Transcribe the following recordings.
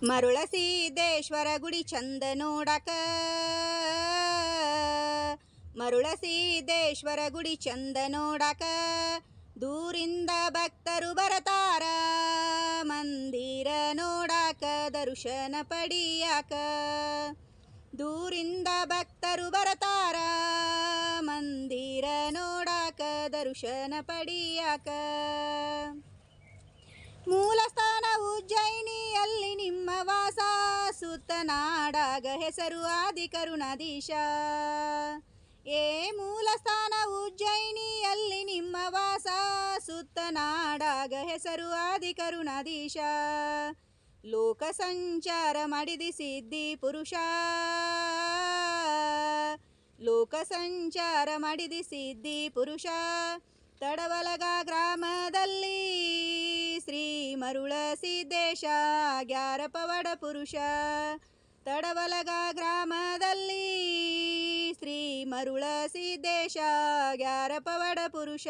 ಮರುಳ ಸಿದ್ದೇಶ್ವರ ಗುಡಿ ಚಂದ ನೋಡಕ, ಮರುಳ ಸಿದ್ದೇಶ್ವರ ಗುಡಿ ಚಂದ ನೋಡಕ, ದೂರಿಂದ ಭಕ್ತರು ಬರತಾರ ಮಂದಿರ ನೋಡಾಕ ದರ್ಶನ ಪಡಿಯಾಕ. ದೂರಿಂದ ಭಕ್ತರು ಬರತಾರ ಮಂದಿರ ನೋಡಾಕ ದರ್ಶನ ಪಡಿಯಾಕ. ಮೂಲ ಸ್ಥಾನ ಉಜ್ಜಯಿನಿಯಲ್ಲಿ ನಿಮ್ಮ ವಾಸ, ಸುತ್ತ ನಾಡಾಗ ಹೆಸರು ಆದಿಕರುಣಾಧೀಶ. ಮೂಲ ಸ್ಥಾನ ಉಜ್ಜಯಿನಿಯಲ್ಲಿ ನಿಮ್ಮ ವಾಸ, ಸುತ್ತ ನಾಡಾಗ ಹೆಸರು ಆದಿಕರುಣಾಧೀಶ. ಲೋಕ ಸಂಚಾರ ಮಾಡಿದಿ ಸಿದ್ಧಿ ಪುರುಷ, ಲೋಕ ಸಂಚಾರ ಮಾಡಿದಿ ಸಿದ್ಧಿ ಪುರುಷ. ತಡವಲಗ ಗ್ರಾಮದಲ್ಲಿ ಶ್ರೀ ಮರುಳ ಸಿದ್ದೇಶ ಆಗ್ಯಾರ ಪವಾಡ ಪುರುಷ. ತಡವಲಗ ಗ್ರಾಮದಲ್ಲಿ ಶ್ರೀ ಮರುಳ ಸಿದ್ದೇಶ ಆಗ್ಯಾರ ಪವಾಡ ಪುರುಷ.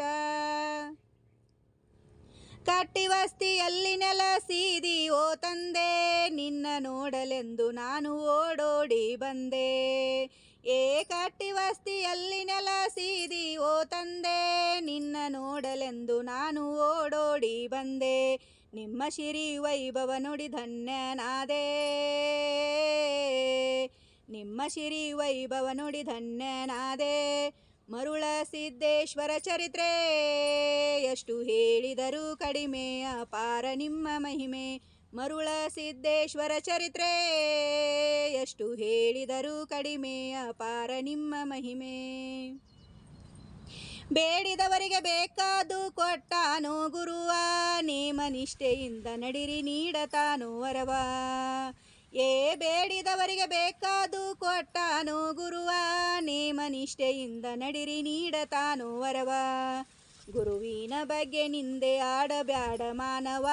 ಕಟ್ಟಿವಸ್ತಿಯಲ್ಲಿ ನೆಲಸಿದಿ ಓ ತಂದೆ, ನಿನ್ನ ನೋಡಲೆಂದು ನಾನು ಓಡೋಡಿ ಬಂದೆ. ಕಟ್ಟಿವಸ್ತಿಯಲ್ಲಿ ನೆಲಸಿದಿ ಓ ತಂದೆ, ನಿನ್ನ ನೋಡಲೆಂದು ನಾನು ಓಡೋಡಿ ಬಂದೆ. ನಿಮ್ಮ ಶಿರಿ ವೈಭವ ನುಡಿ ಧನ್ಯನಾದೆ, ನಿಮ್ಮ ಶಿರಿ ವೈಭವ ನುಡಿ ಧನ್ಯನಾದೆ. ಮರುಳ ಸಿದ್ದೇಶ್ವರ ಚರಿತ್ರೆ ಎಷ್ಟು ಹೇಳಿದರೂ ಕಡಿಮೆ, ಅಪಾರ ನಿಮ್ಮ ಮಹಿಮೆ. ಮರುಳ ಸಿದ್ದೇಶ್ವರ ಚರಿತ್ರೆ ಎಷ್ಟು ಹೇಳಿದರೂ ಕಡಿಮೆ, ಅಪಾರ ನಿಮ್ಮ ಮಹಿಮೆ. ಬೇಡಿದವರಿಗೆ ಬೇಕಾದು ಕೊಟ್ಟಾನು ಗುರುವ, ನೇಮ ನಿಷ್ಠೆಯಿಂದ ನಡಿರಿ ನೀಡತಾನು ವರವ. ಬೇಡಿದವರಿಗೆ ಬೇಕಾದು ಕೊಟ್ಟಾನು ಗುರುವ, ನೇಮ ನಿಷ್ಠೆಯಿಂದ ನಡಿರಿ ನೀಡತಾನು ವರವ. ಗುರುವಿನ ಬಗ್ಗೆ ನಿಂದೆ ಆಡಬ್ಯಾಡ ಮಾನವ,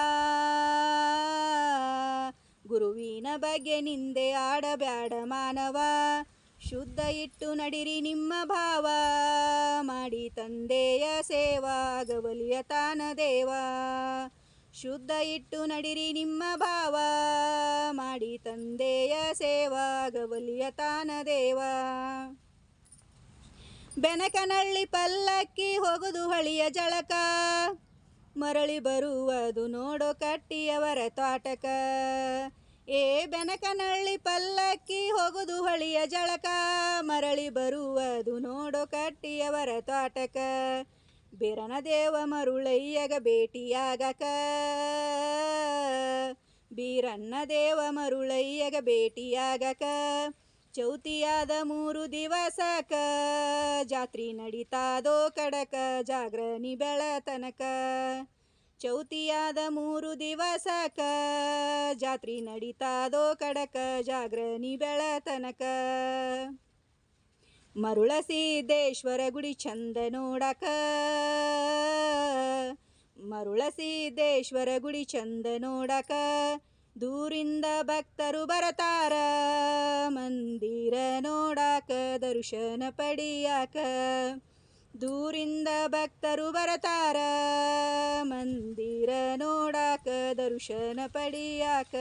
ಗುರುವಿನ ಬಗ್ಗೆ ನಿಂದೆ ಆಡಬ್ಯಾಡ ಮಾನವ. ಶುದ್ಧ ಇಟ್ಟು ನಡಿರಿ ನಿಮ್ಮ ಭಾವ, ಮಾಡಿ ತಂದೆಯ ಸೇವಾ ಗವಲಿಯ ತಾನ ದೇವ. ಶುದ್ಧ ಇಟ್ಟು ನಡಿರಿ ನಿಮ್ಮ ಭಾವ, ಮಾಡಿ ತಂದೆಯ ಸೇವಾ ಗವಲಿಯ ತಾನ ದೇವ. ಬೆನಕನಹಳ್ಳಿ ಪಲ್ಲಕ್ಕಿ ಹೋಗುದು ಹಳಿಯ ಜಳಕ, ಮರಳಿ ಬರುವುದು ನೋಡೋ ಕಟ್ಟಿಯವರ ತಾಟಕ. ಬೆನಕನಹಳ್ಳಿ ಪಲ್ಲಕ್ಕಿ ಹೋಗುದು ಹಳಿಯ ಜಳಕ, ಮರಳಿ ಬರುವುದು ನೋಡೋ ಕಟ್ಟಿಯವರ ತಾಟಕ. ಬೀರನ ದೇವ ಮರುಳಯ್ಯಗ ಭೇಟಿಯಾಗಕ, ಬೀರನ್ನ ದೇವ ಮರುಳಯ್ಯಗ ಭೇಟಿಯಾಗಕ. ಚೌತಿಯಾದ 3 ದಿವಸಕ, ಜಾತ್ರಿ ನಡಿತಾದೋ ಕಡಕ ಜಾಗ್ರಣಿ ಬೆಳತನಕ. ಚೌತಿಯಾದ 3 ದಿವಸಕ, ಜಾತ್ರಿ ನಡಿತಾದೋ ಕಡಕ ಜಾಗ್ರಣಿ ಬೆಳತನಕ. ಮರುಳ ಸಿದ್ದೇಶ್ವರ ಗುಡಿ ಚಂದ ನೋಡಕ, ಮರುಳ ಸಿದ್ದೇಶ್ವರ ಗುಡಿ ಚಂದ ನೋಡಕ. ದೂರಿಂದ ಭಕ್ತರು ಬರತಾರ ಮಂದಿರ ನೋಡಾಕ ದರ್ಶನ ಪಡಿಯಾಕ. ದೂರಿಂದ ಭಕ್ತರು ಬರತಾರ ಮಂದಿರ ನೋಡಾಕ ದರ್ಶನ ಪಡಿಯಾಕ.